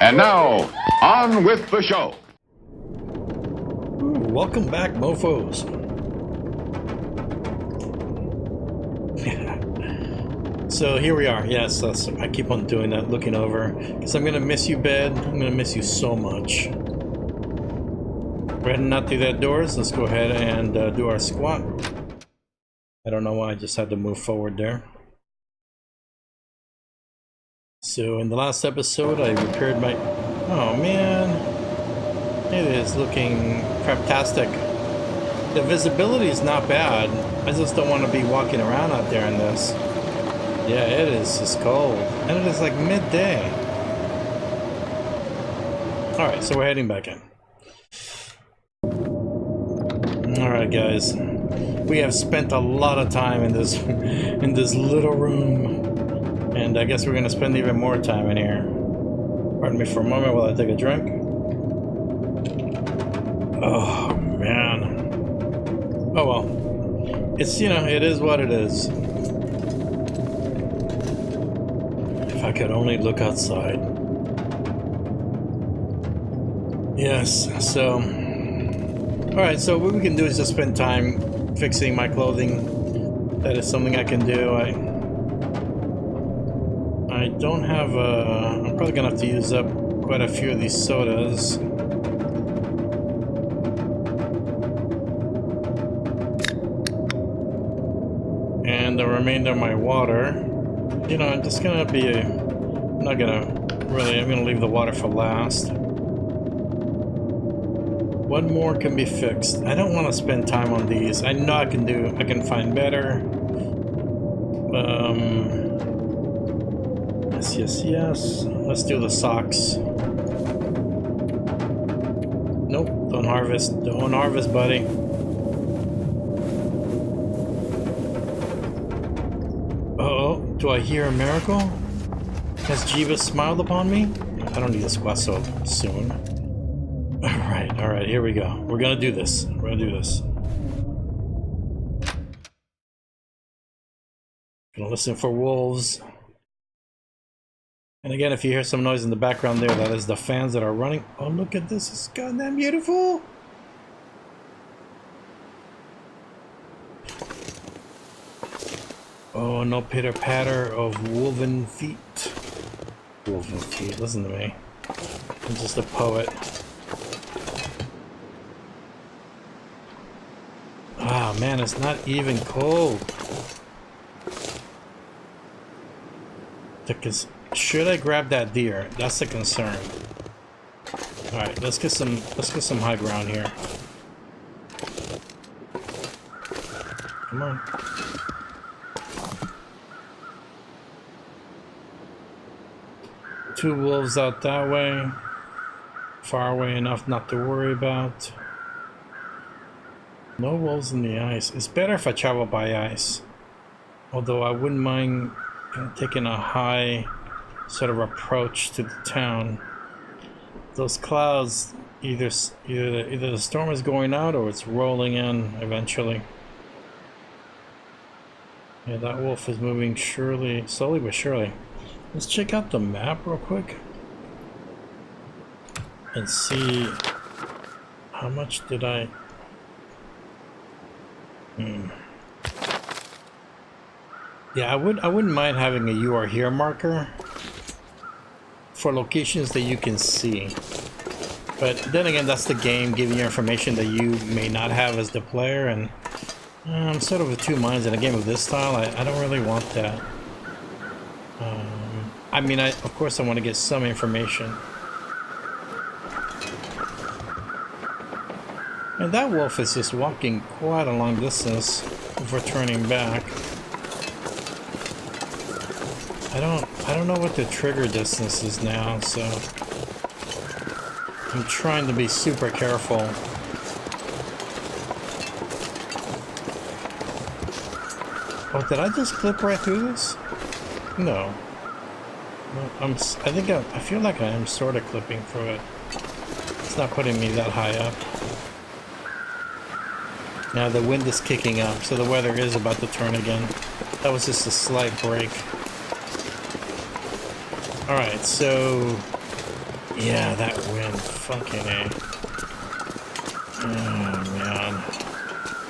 And now, on with the show. Ooh, welcome back, mofos. So here we are. Yes, I keep on doing that, looking over, because I'm gonna miss you, bed. I'm gonna miss you so much. We're heading out through that doors. Let's go ahead and do our squat. I don't know why I just had to move forward there. So in the last episode, I repaired my... Oh man, it is looking craptastic. The visibility is not bad. I just don't want to be walking around out there in this. Yeah, it is just cold, and it is like midday. All right, so we're heading back in. All right, guys, we have spent a lot of time in this little room. And I guess we're going to spend even more time in here. Pardon me for a moment while I take a drink. Oh, man. Oh, well. It's, you know, it is what it is. If I could only look outside. Yes, so... Alright, so what we can do is just spend time fixing my clothing. That is something I can do. I don't have I'm probably gonna have to use up quite a few of these sodas. And the remainder of my water. You know, I'm just gonna be I'm gonna leave the water for last. What more can be fixed? I don't want to spend time on these. I know I can find better. Yes. Let's do the socks. Nope, don't harvest. Don't harvest, buddy. Uh-oh, do I hear a miracle? Has Jeeva smiled upon me? I don't need to squat so soon. Alright, here we go. We're gonna do this. Gonna listen for wolves. And again, if you hear some noise in the background there, that is the fans that are running. Oh, look at this. It's goddamn beautiful. Oh, no pitter patter of woven feet. Woven feet, listen to me. I'm just a poet. Ah, man, it's not even cold. Should I grab that deer? That's the concern. All right, let's get some high ground here. Come on. Two wolves out that way. Far away enough not to worry about. No wolves in the ice. It's better if I travel by ice. Although I wouldn't mind taking a high sort of approach to the town. Those clouds, either the storm is going out or it's rolling in eventually. Yeah, that wolf is moving slowly but surely. Let's check out the map real quick and see how much did I... Yeah, I wouldn't mind having a "You Are Here" marker for locations that you can see. But then again, that's the game giving you information that you may not have as the player, and I'm sort of of two minds in a game of this style. I don't really want that. I mean, of course I want to get some information. And that wolf is just walking quite a long distance before turning back. I don't know what the trigger distance is now, so I'm trying to be super careful. Oh, did I just clip right through this? No. I feel like I am sort of clipping through it. It's not putting me that high up. Now the wind is kicking up, so the weather is about to turn again. That was just a slight break. Alright, so Yeah, that wind. Fucking A. Oh, man.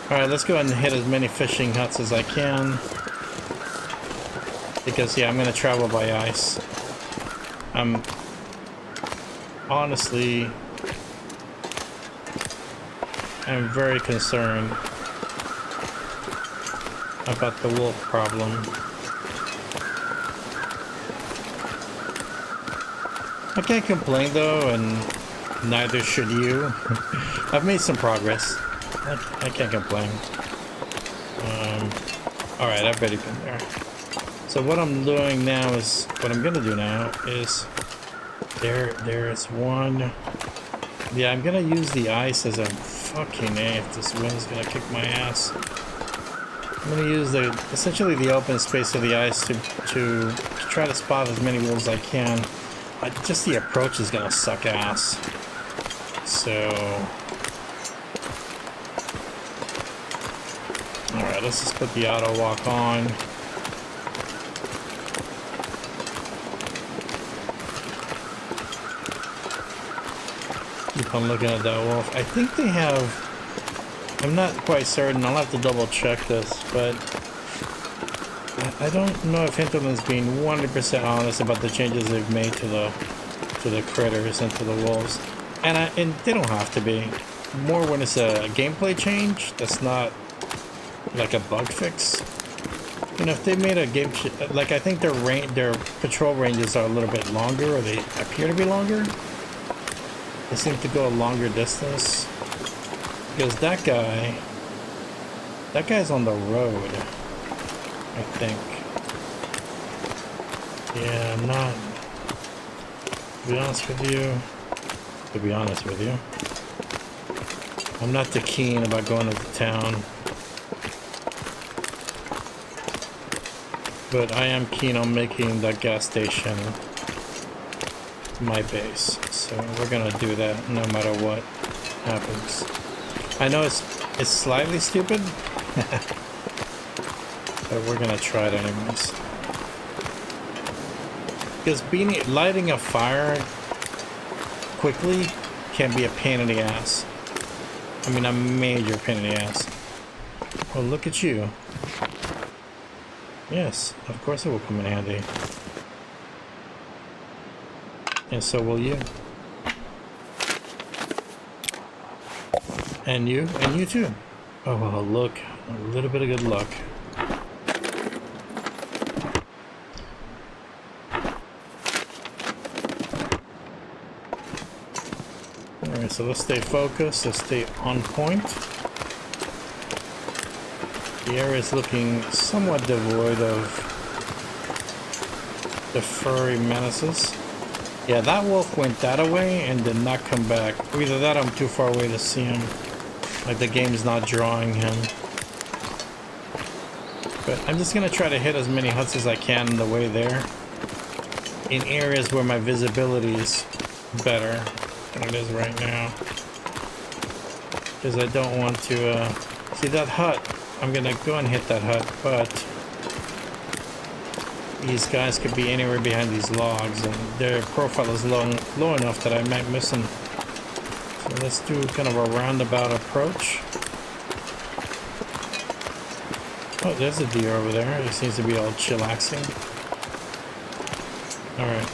Alright, let's go ahead and hit as many fishing huts as I can. Because, yeah, I'm going to travel by ice. I'm... Honestly... I'm very concerned about the wolf problem. I can't complain though, and neither should you. I've made some progress. I can't complain. Alright, I've already been there. So what I'm doing now is, what I'm gonna do now is, there's one. Yeah, I'm gonna use the ice as a fucking A if this wind's gonna kick my ass. I'm gonna use essentially the open space of the ice to try to spot as many wolves as I can. Just the approach is gonna suck ass. So, all right, let's just put the auto walk on. Keep on looking at that wolf. I think they have. I'm not quite certain. I'll have to double check this, but I don't know if Hinterland's being 100% honest about the changes they've made to the critters and to the wolves, and they don't have to be. More when it's a gameplay change that's not like a bug fix. You know, if they made a game like I think their patrol ranges are a little bit longer, or they appear to be longer. They seem to go a longer distance. Because that guy's on the road, I think. Yeah, I'm not, to be honest with you, I'm not too keen about going to the town. But I am keen on making that gas station my base. So we're gonna do that no matter what happens. I know it's slightly stupid, but we're gonna try it anyways. Because lighting a fire quickly can be a pain in the ass. I mean, a major pain in the ass. Well, look at you. Yes, of course it will come in handy. And so will you. And you too. Oh, well, look, a little bit of good luck. Alright, so let's stay focused, let's stay on point. The area is looking somewhat devoid of the furry menaces. Yeah, that wolf went that way and did not come back. Either that or I'm too far away to see him. Like the game's not drawing him. But I'm just gonna try to hit as many huts as I can on the way there. In areas where my visibility is better than it is right now. Because I don't want to, see that hut. I'm gonna go and hit that hut, but these guys could be anywhere behind these logs, and their profile is low enough that I might miss them. So let's do kind of a roundabout approach. Oh, there's a deer over there. He seems to be all chillaxing. Alright.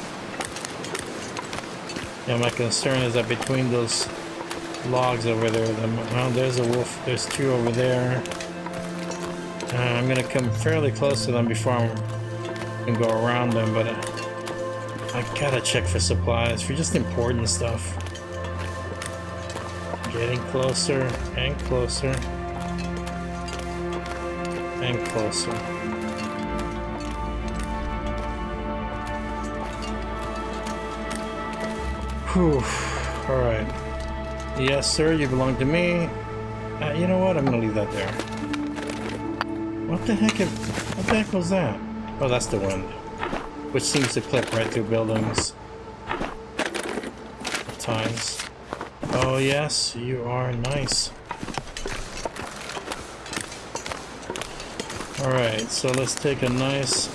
Yeah, my concern is that between those logs over there, well, there's a wolf. There's two over there. I'm gonna come fairly close to them before I can go around them, but I gotta check for supplies, for just important stuff. Getting closer and closer and closer. Whew. Alright. Yes, sir, you belong to me. You know what? I'm gonna leave that there. What the heck was that? Oh, that's the wind. Which seems to clip right through buildings. At times. Oh yes, you are nice. Alright, so let's take a nice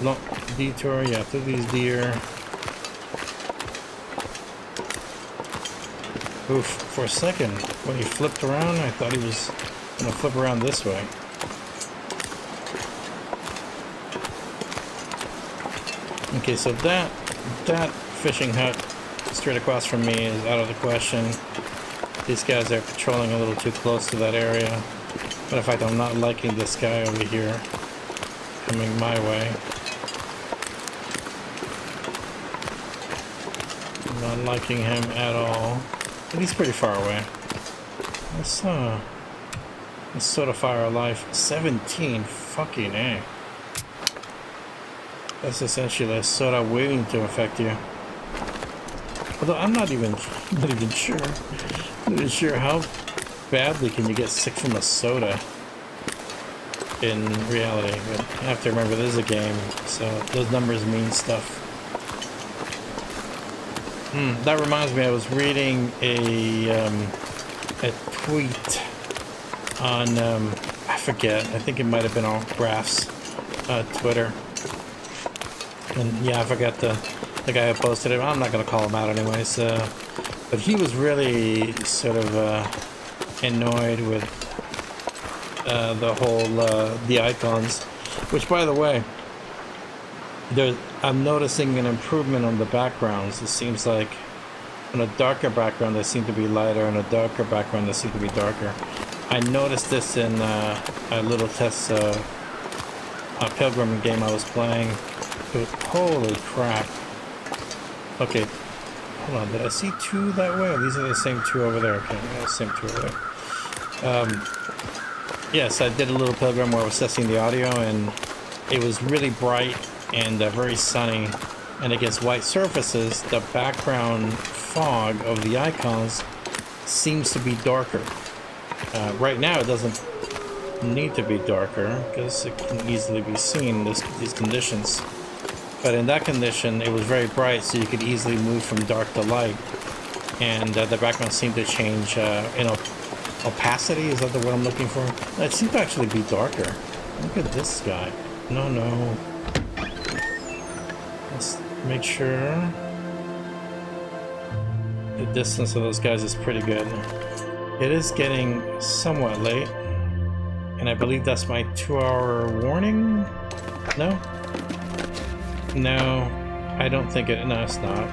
long detour, yeah, through these deer. Oof, for a second, when he flipped around, I thought he was gonna flip around this way. Okay, so that fishing hut straight across from me is out of the question. These guys are patrolling a little too close to that area. Matter of fact, I'm not liking this guy over here coming my way. I'm not liking him at all. But he's pretty far away. Let's sort of fire of life. 17, fucking A. That's essentially a soda waiting to affect you. Although I'm not even sure. Not even sure how badly can you get sick from a soda in reality. But you have to remember this is a game, so those numbers mean stuff. That reminds me, I was reading a tweet on I forget. I think it might have been on Graph's Twitter. And yeah, I forgot the guy who posted it. I'm not going to call him out anyways. But he was really sort of annoyed with the whole the icons. Which, by the way, I'm noticing an improvement on the backgrounds. It seems like on a darker background they seem to be lighter, and a darker background they seem to be darker. I noticed this in a little test Pilgrim game I was playing. Holy crap. Okay, hold on, did I see two that way? These are the same two over there. Okay, yeah, same two over there. Yes, I did a little Pilgrim where I was testing the audio, and it was really bright and very sunny, and against white surfaces, the background fog of the icons seems to be darker. Right now it doesn't need to be darker because it can easily be seen, these conditions. But in that condition, it was very bright, so you could easily move from dark to light. And the background seemed to change, opacity, is that the word I'm looking for? It seemed to actually be darker. Look at this guy. No. Let's make sure the distance of those guys is pretty good. It is getting somewhat late. And I believe that's my 2-hour warning? No? No, I don't think it. No, it's not.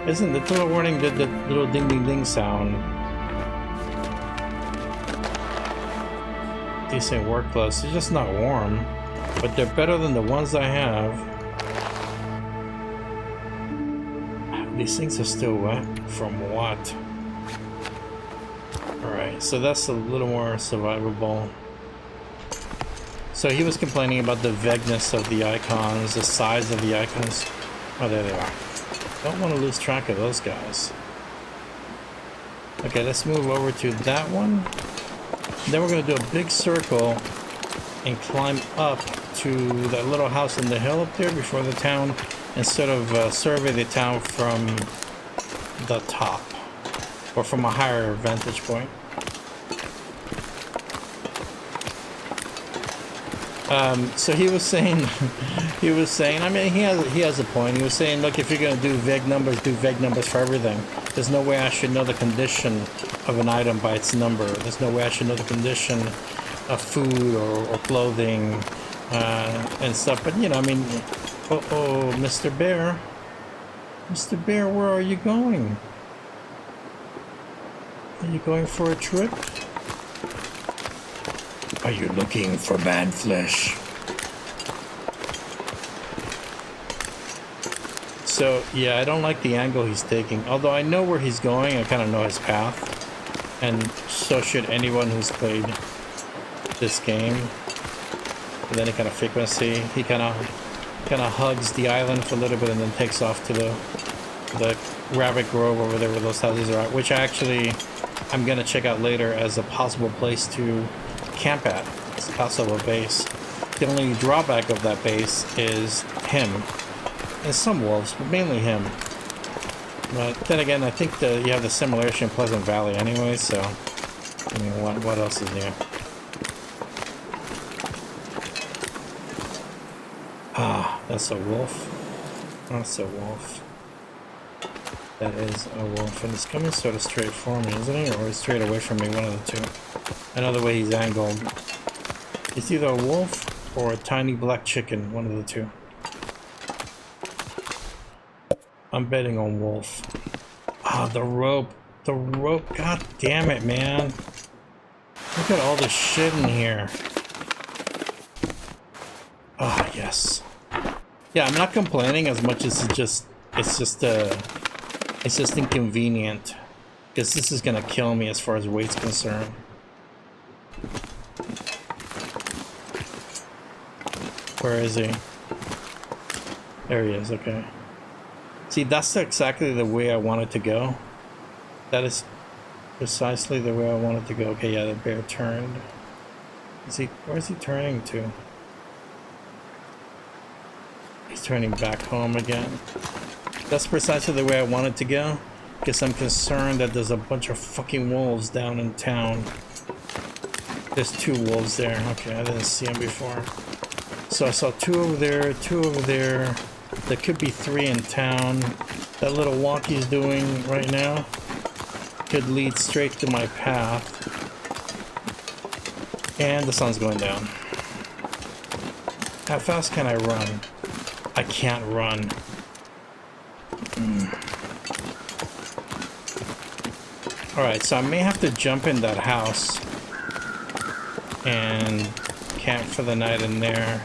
Isn't the 2-hour warning did the little ding ding ding sound? Decent work clothes. They're just not warm, but they're better than the ones I have. These things are still wet. From what? Alright, so that's a little more survivable. So he was complaining about the vagueness of the icons, the size of the icons. Oh, there they are. Don't want to lose track of those guys. Okay, let's move over to that one. Then we're going to do a big circle and climb up to that little house in the hill up there before the town, and sort of survey the town from the top, or from a higher vantage point. So he was saying, I mean, he has a point. He was saying, look, if you're going to do vague numbers for everything. There's no way I should know the condition of an item by its number. There's no way I should know the condition of food or clothing and stuff. But, you know, I mean, oh, Mr. Bear. Mr. Bear, where are you going? Are you going for a trip? Are you looking for bad flesh? So, yeah, I don't like the angle he's taking. Although I know where he's going, I kind of know his path. And so should anyone who's played this game. And then kind of frequency. He kind of hugs the island for a little bit and then takes off to the rabbit grove over there where those houses are at. Which I'm going to check out later as a possible place to camp at. It's also a base. The only drawback of that base is him. And some wolves, but mainly him. But then again, I think you have the simulation in Pleasant Valley anyway, so I mean, what else is new? Ah, that's a wolf. That's a wolf. That is a wolf, and he's coming sort of straight for me, isn't he? Or straight away from me, one of the two. Another way he's angled. It's either a wolf or a tiny black chicken, one of the two. I'm betting on wolf. Ah, the rope. The rope. God damn it, man. Look at all this shit in here. Ah, yes. Yeah, I'm not complaining as much as it's just inconvenient. Because this is gonna kill me as far as weight's concerned. Where is he? There he is, okay. See, that's exactly the way I want it to go. That is precisely the way I want it to go. Okay, yeah, the bear turned. Where is he turning to? He's turning back home again. That's precisely the way I want it to go. Because I'm concerned that there's a bunch of fucking wolves down in town. There's 2 wolves there. Okay, I didn't see them before. So I saw 2 over there, 2 over there. There could be 3 in town. That little walk he's doing right now could lead straight to my path. And the sun's going down. How fast can I run? I can't run. Alright, so I may have to jump in that house and camp for the night in there.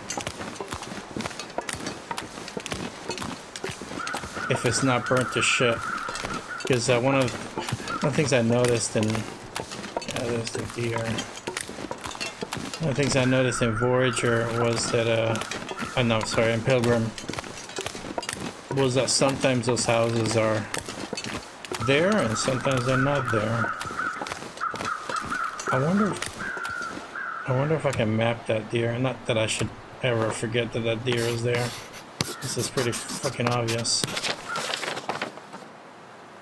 If it's not burnt to shit. Because one of the things I noticed in... Yeah, there's the deer. One of the things I noticed in Voyager was that... no, sorry, in Pilgrim. Was that sometimes those houses are there and sometimes they're not there. I wonder if I can map that deer. Not that I should ever forget that that deer is there. This is pretty fucking obvious.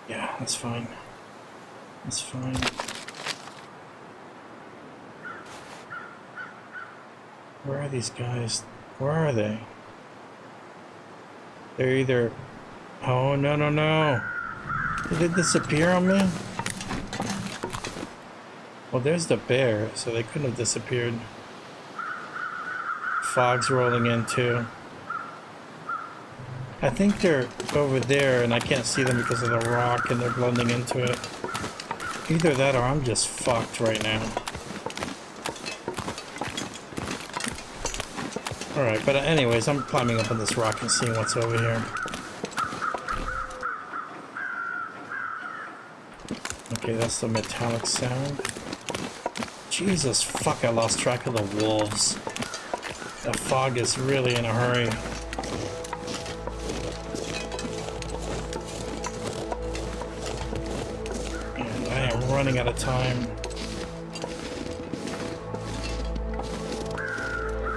Yeah, that's fine. That's fine. Where are these guys? Where are they? They're either... Oh, no, no, no. Did they disappear on me? Well, there's the bear, so they couldn't have disappeared. Fog's rolling in, too. I think they're over there, and I can't see them because of the rock, and they're blending into it. Either that, or I'm just fucked right now. Alright, but anyways, I'm climbing up on this rock and seeing what's over here. Okay, that's the metallic sound. Jesus, fuck, I lost track of the wolves. That fog is really in a hurry. And I am running out of time.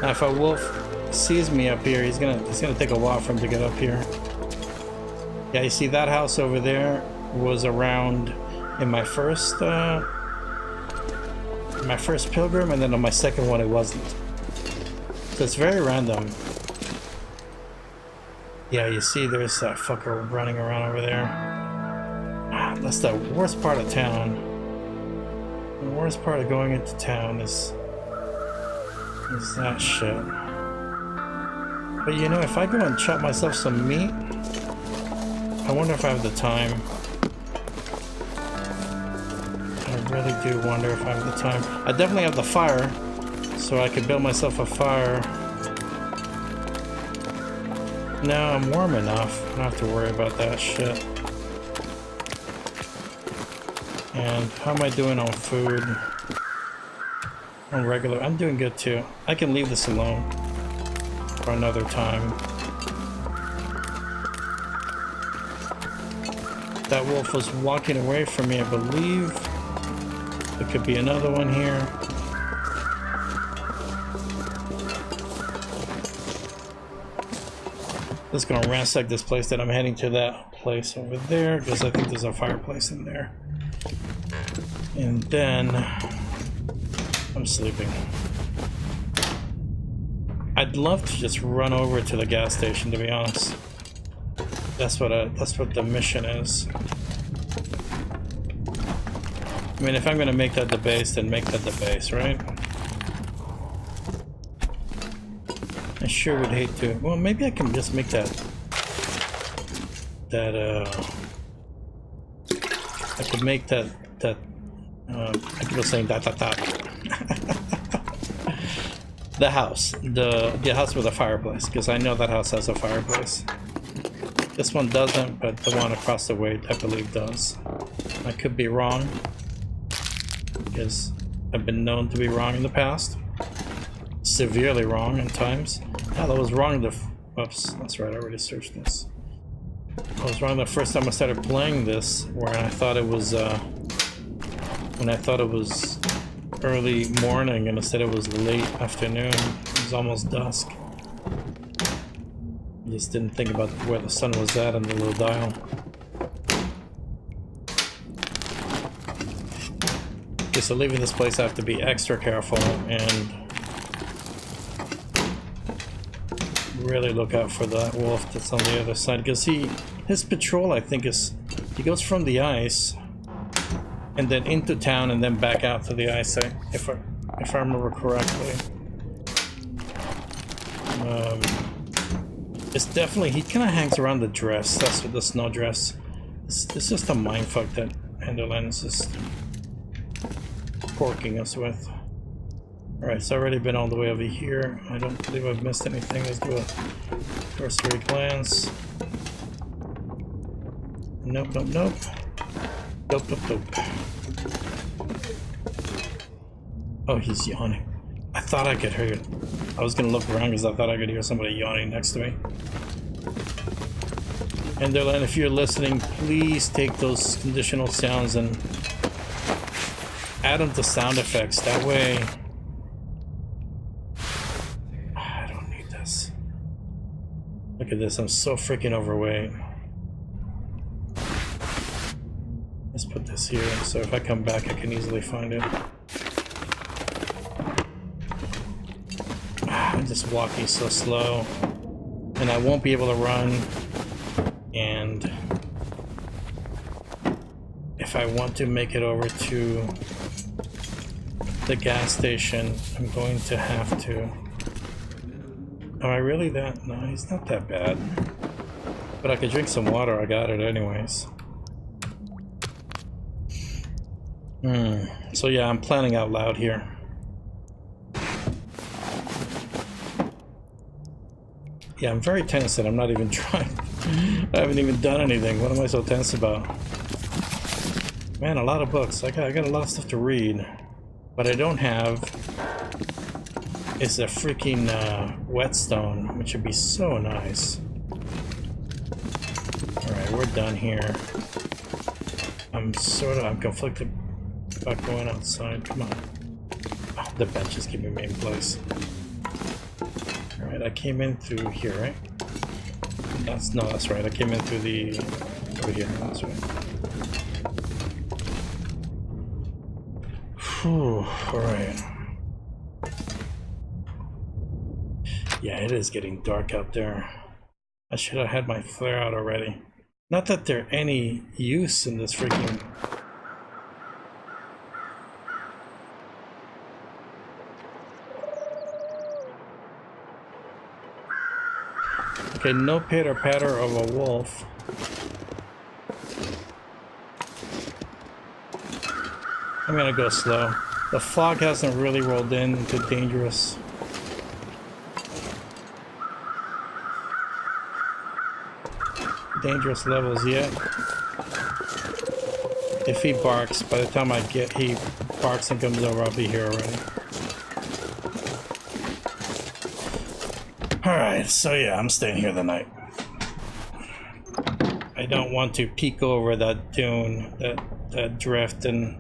Now, if a wolf sees me up here, it's gonna take a while for him to get up here. Yeah, you see that house over there was around in my first Pilgrim, and then on my second one it wasn't. So it's very random. Yeah, you see there's that fucker running around over there. Ah, that's the worst part of town. The worst part of going into town is that shit. But you know, if I go and chop myself some meat, I wonder if I have the time. I really do wonder if I have the time. I definitely have the fire, so I could build myself a fire. No, I'm warm enough. I don't have to worry about that shit. And how am I doing on food? On regular? I'm doing good too. I can leave this alone for another time. That wolf was walking away from me, I believe. There could be another one here. Just gonna ransack this place, that I'm heading to that place over there because I think there's a fireplace in there. And then I'm sleeping. I'd love to just run over to the gas station, to be honest. That's what the mission is. I mean, if I'm gonna make that the base, then make that the base, right? I sure would hate to. Well, maybe I can just make that. I could make that. I keep saying that. The house, the house with a fireplace, because I know that house has a fireplace. This one doesn't, but the one across the way, I believe, does. I could be wrong, because I've been known to be wrong in the past. Severely wrong in times. Oh, that was wrong the... Oops, that's right, I already searched this. I was wrong the first time I started playing this, where I thought it was, when I thought it was early morning, and instead it was late afternoon. It was almost dusk. I just didn't think about where the sun was at on the little dial. Okay, so leaving this place I have to be extra careful and really look out for that wolf that's on the other side, because his patrol, I think, is he goes from the ice and then into town and then back out to the ice, if I remember correctly. It's definitely, he kind of hangs around the drifts. That's what the snow drifts. It's just a mindfuck that Enderlands is porking us with. Alright, so I've already been all the way over here. I don't believe I've missed anything. Let's do a cursory glance. Nope, nope, nope. Nope, nope, nope. Oh, he's yawning. I thought I could hear it. I was gonna look around because I thought I could hear somebody yawning next to me. Enderland, if you're listening, please take those conditional sounds and add them to sound effects. That way... I don't need this. Look at this, I'm so freaking overweight. Let's put this here, so if I come back I can easily find it. I'm just walking so slow, and I won't be able to run, and if I want to make it over to the gas station, I'm going to have to. Am I really that? No, he's not that bad. But I could drink some water, I got it anyways. So yeah, I'm planning out loud here. Yeah, I'm very tense and I'm not even trying. I haven't even done anything. What am I so tense about? Man, a lot of books. I got a lot of stuff to read. What I don't have is a freaking whetstone, which would be so nice. Alright, we're done here. I'm conflicted about going outside. Come on. Oh, the bench is keeping me in place. Alright, I came in through here, right? That's right. I came in through the... over here, that's right. Whew, alright. Yeah, it is getting dark out there. I should have had my flare out already. Not that they're any use in this freaking... Okay, no pitter-patter of a wolf. I'm gonna go slow. The fog hasn't really rolled into dangerous levels yet. If he barks, by the time he barks and comes over, I'll be here already. Alright, so yeah, I'm staying here the night. I don't want to peek over that dune, that drift, and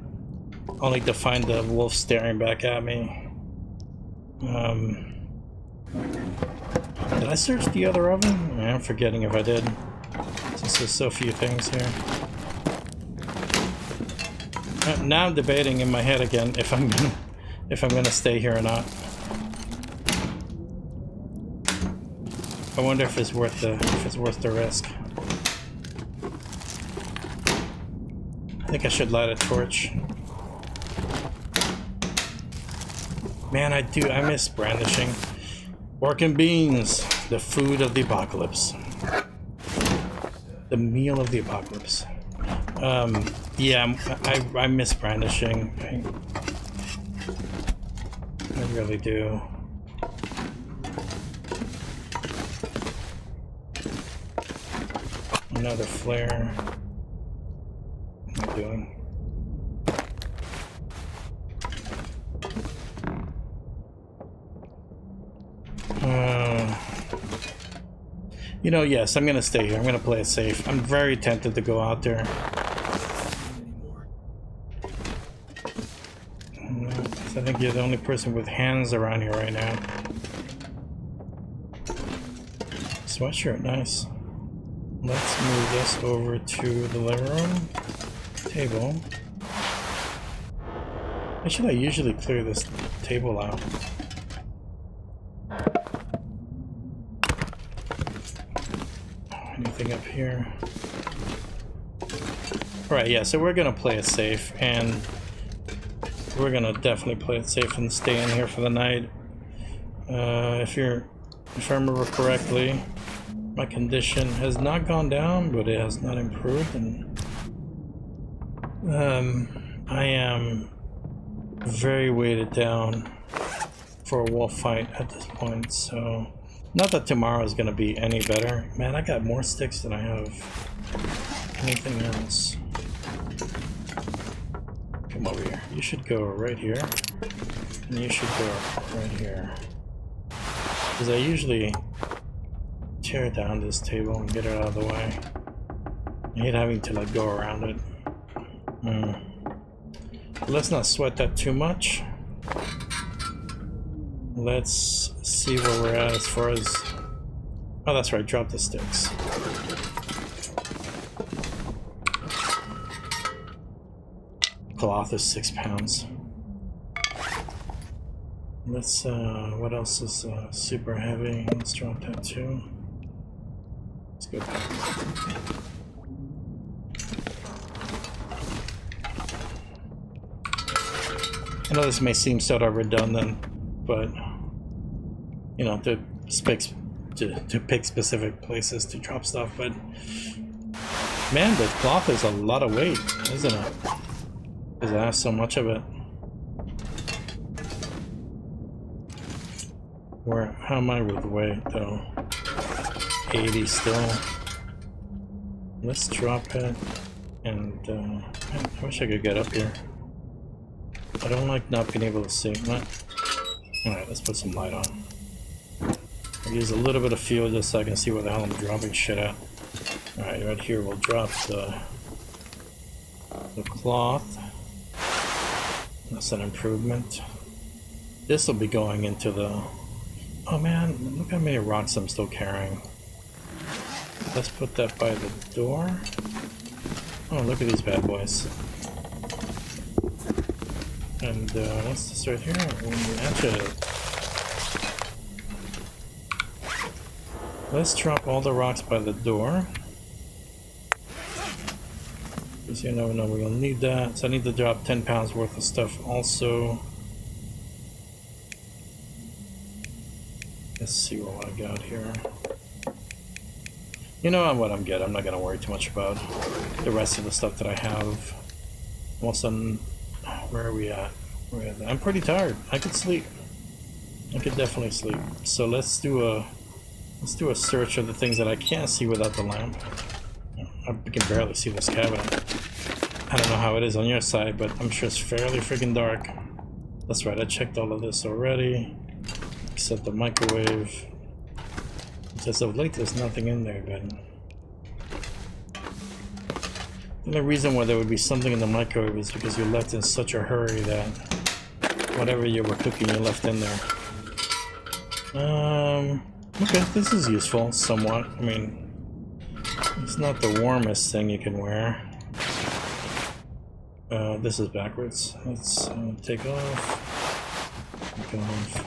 only to find the wolf staring back at me. Did I search the other oven? I'm forgetting if I did. Since there's so few things here. Now I'm debating in my head again if I'm gonna stay here or not. I wonder if it's worth the risk. I think I should light a torch. Man, I miss brandishing. Pork and beans, the food of the apocalypse. The meal of the apocalypse. Yeah, I miss brandishing. I really do. Another flare. What am I doing? You know, yes, I'm gonna stay here. I'm gonna play it safe. I'm very tempted to go out there. No, I think you're the only person with hands around here right now. Sweatshirt, nice. Let's move this over to the living room table. Why should I usually clear this table out? Anything up here? Right, yeah, so we're gonna play it safe, and we're gonna definitely play it safe and stay in here for the night. If I remember correctly, my condition has not gone down, but it has not improved, and I am very weighted down for a wolf fight at this point, so not that tomorrow is gonna be any better. Man, I got more sticks than I have anything else. Come over here. You should go right here, and you should go right here. Because I usually tear down this table and get it out of the way. I hate having to like go around it. Let's not sweat that too much. Let's see where we're at as far as... Oh, that's right, drop the sticks. Cloth is 6 pounds. Let's, what else is super heavy? Let's drop that too. Let's go back. I know this may seem sort of redundant, but you know, to pick specific places to drop stuff, but man, the cloth is a lot of weight, isn't it? Because I have so much of it. How am I with weight though? 80 still. Let's drop it, and man, I wish I could get up here. I don't like not being able to see. Alright, let's put some light on. I'll use a little bit of fuel just so I can see where the hell I'm dropping shit at. Alright, right here we'll drop the cloth. That's an improvement. This will be going into the... Oh man, look how many rocks I'm still carrying. Let's put that by the door. Oh, look at these bad boys. And what's this right here? Actually, let's drop all the rocks by the door. Because you never know, we're gonna need that. So I need to drop 10 pounds worth of stuff also. Let's see what I got here. You know what I'm getting. I'm not gonna worry too much about the rest of the stuff that I have. Also, where are we at? I'm pretty tired. I could sleep. I could definitely sleep. So let's do a search of the things that I can't see without the lamp. I can barely see this cabinet. I don't know how it is on your side, but I'm sure it's fairly freaking dark. That's right, I checked all of this already. Except the microwave. As of late, there's nothing in there, but... The only reason why there would be something in the microwave is because you left in such a hurry that whatever you were cooking, you left in there. Okay, this is useful, somewhat. I mean, it's not the warmest thing you can wear. This is backwards. Let's take off. Take off.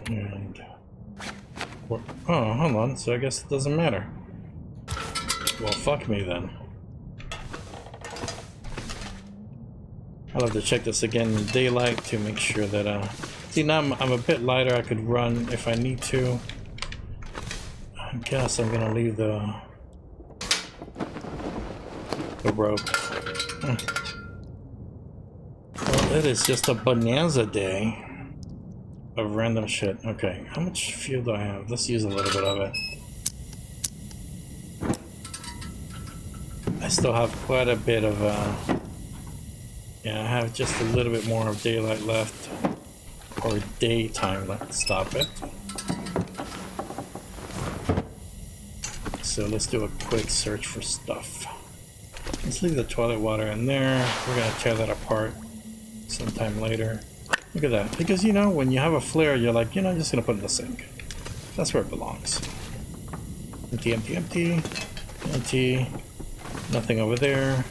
And... Oh, hold on, so I guess it doesn't matter. Well, fuck me then. I'll have to check this again in daylight to make sure that, see now I'm a bit lighter, I could run if I need to. I guess I'm gonna leave the rope. Well, it is just a bonanza day of random shit. Okay, how much fuel do I have? Let's use a little bit of it. I still have quite a bit of, yeah, I have just a little bit more of daylight left, or daytime left. Stop it. So let's do a quick search for stuff. Let's leave the toilet water in there. We're gonna tear that apart sometime later. Look at that. Because, you know, when you have a flare, you're like, you know, I'm just gonna put it in the sink. That's where it belongs. Empty, empty, empty. Empty. Nothing over there.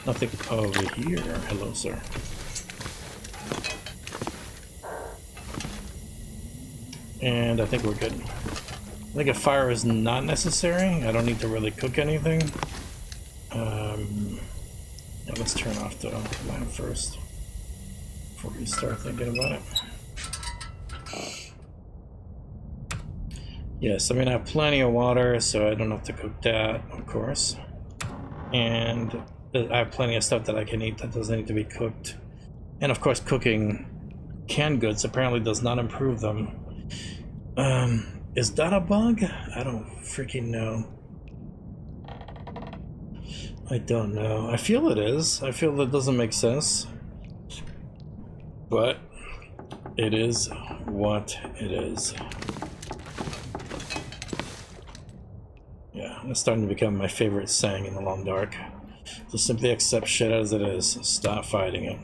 Nothing over here. Hello, sir. And I think we're good. I think a fire is not necessary. I don't need to really cook anything. Yeah, let's turn off the lamp first before we start thinking about it. Yes, I mean I have plenty of water, so I don't have to cook that, of course. And I have plenty of stuff that I can eat that doesn't need to be cooked. And of course, cooking canned goods apparently does not improve them. Is that a bug? I don't freaking know. I don't know. I feel it is. I feel that doesn't make sense. But it is what it is. Yeah, it's starting to become my favorite saying in the long dark. Just simply accept shit as it is. Stop fighting it.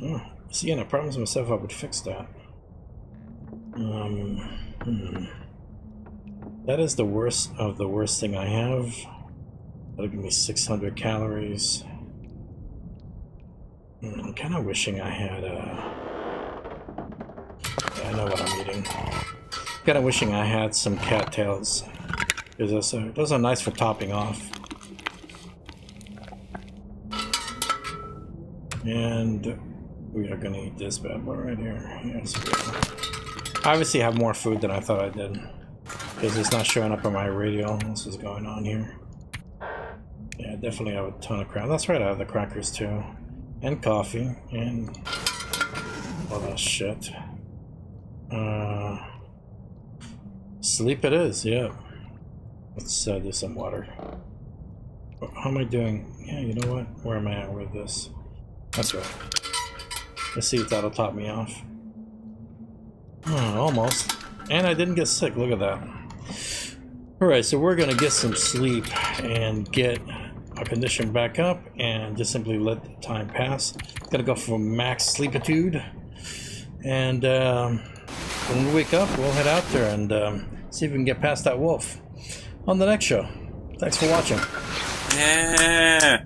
Oh, see, and I promised myself I would fix that. That is the worst of the worst thing I have. That'll give me 600 calories. I'm kind of wishing I had I know what I'm eating. Kind of wishing I had some cattails. Because those are nice for topping off. And we are gonna eat this bad boy right here. Yes, we are. I obviously have more food than I thought I did. Because it's not showing up on my radio. This is going on here. Yeah, I definitely have a ton of crap. That's right, I have the crackers too. And coffee. And all that shit. Sleep it is, yeah. Let's do some water. How am I doing? Yeah, you know what? Where am I at with this? That's right. Let's see if that'll top me off. Oh, almost. And I didn't get sick, look at that. Alright, so we're gonna get some sleep and get our condition back up and just simply let the time pass. Gonna go for max sleepitude. And when we wake up, we'll head out there and see if we can get past that wolf. On the next show. Thanks for watching. Yeah.